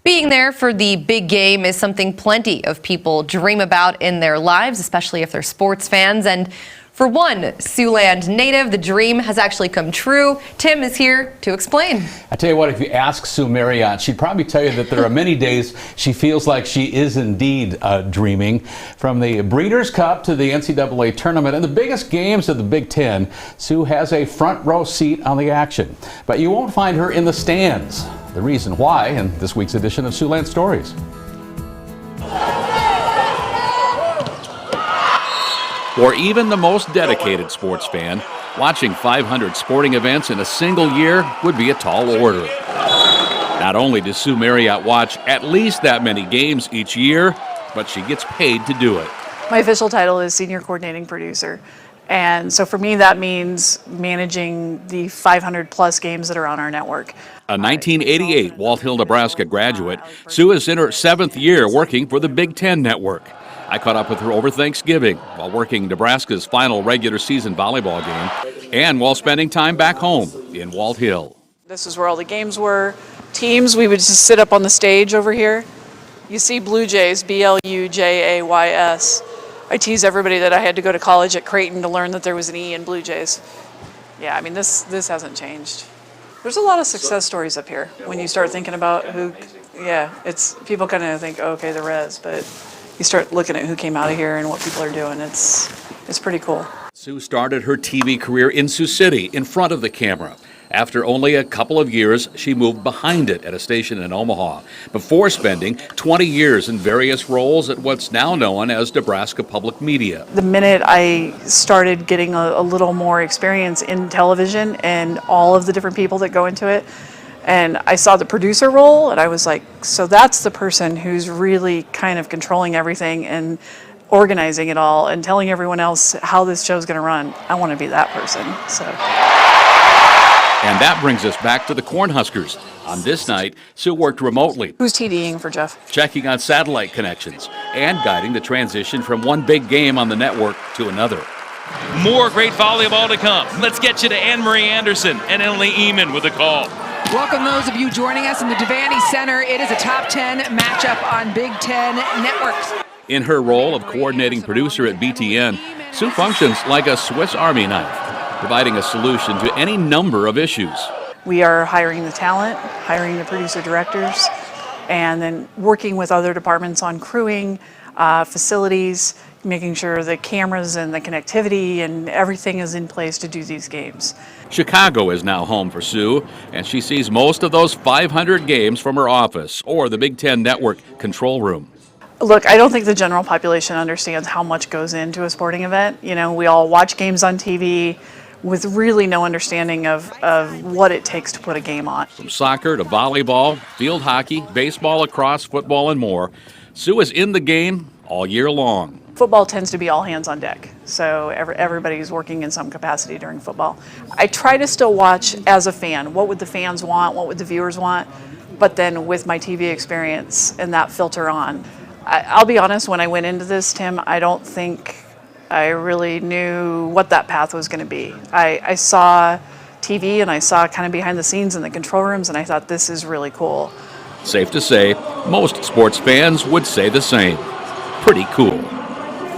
Being there for the big game is something plenty of people dream about in their lives, especially if they're sports fans. And for one Siouxland native, the dream has actually come true. Tim is here to explain. I tell you what, if you ask Sue Maryott, she'd probably tell you that there are many days she feels like she is indeed dreaming. From the Breeders' Cup to the NCAA tournament and the biggest games of the Big Ten, Sue has a front row seat on the action. But you won't find her in the stands. The reason why in this week's edition of Siouxland Stories. For even the most dedicated sports fan, watching 500 sporting events in a single year would be a tall order. Not only does Sue Maryott watch at least that many games each year, but she gets paid to do it. My official title is Senior Coordinating Producer. And so for me, that means managing the 500 plus games that are on our network. A 1988 Walt Hill, Nebraska graduate, Sue is in her 7th year working for the Big Ten Network. I caught up with her over Thanksgiving while working Nebraska's final regular season volleyball game and while spending time back home in Walt Hill. This is where all the games were. Teams, we would just sit up on the stage over here. You see Blue Jays, B-L-U-J-A-Y-S. I tease everybody that I had to go to college at Creighton to learn that there was an E in Blue Jays. Yeah, I mean, this hasn't changed. There's a lot of success stories up here when you start thinking about who, it's people kind of think, oh, okay, the Reds, but you start looking at who came out of here and what people are doing. It's pretty cool. Sue started her TV career in Sioux City in front of the camera. After only a couple of years, she moved behind it at a station in Omaha, before spending 20 years in various roles at what's now known as Nebraska Public Media. The minute I started getting a little more experience in television and all of the different people that go into it, and I saw the producer role, and I was like, so that's the person who's really kind of controlling everything and organizing it all and telling everyone else how this show's going to run. I want to be that person. So. And that brings us back to the Cornhuskers. On this night, Sue worked remotely. Who's TDing for Jeff? Checking on satellite connections and guiding the transition from one big game on the network to another. More great volleyball to come. Let's get you to Anne-Marie Anderson and Emily Eamon with a call. Welcome those of you joining us in the Devaney Center. It is a top 10 matchup on Big Ten networks. In her role of coordinating producer at BTN, Sue functions like a Swiss Army knife, providing a solution to any number of issues. We are hiring the talent, hiring the producer directors, and then working with other departments on crewing, facilities, making sure the cameras and the connectivity and everything is in place to do these games. Chicago is now home for Sue, and she sees most of those 500 games from her office or the Big Ten Network control room. Look, I don't think the general population understands how much goes into a sporting event. You know, we all watch games on TV with really no understanding of what it takes to put a game on. From soccer to volleyball, field hockey, baseball, lacrosse, football, and more, Sue is in the game all year long. Football tends to be all hands on deck, so everybody's working in some capacity during football. I try to still watch as a fan. What would the fans want? What would the viewers want? But then with my TV experience and that filter on, I'll be honest, when I went into this, Tim, I don't think I really knew what that path was going to be. I saw TV and I saw kind of behind the scenes in the control rooms, and I thought this is really cool. Safe to say, most sports fans would say the same. Pretty cool.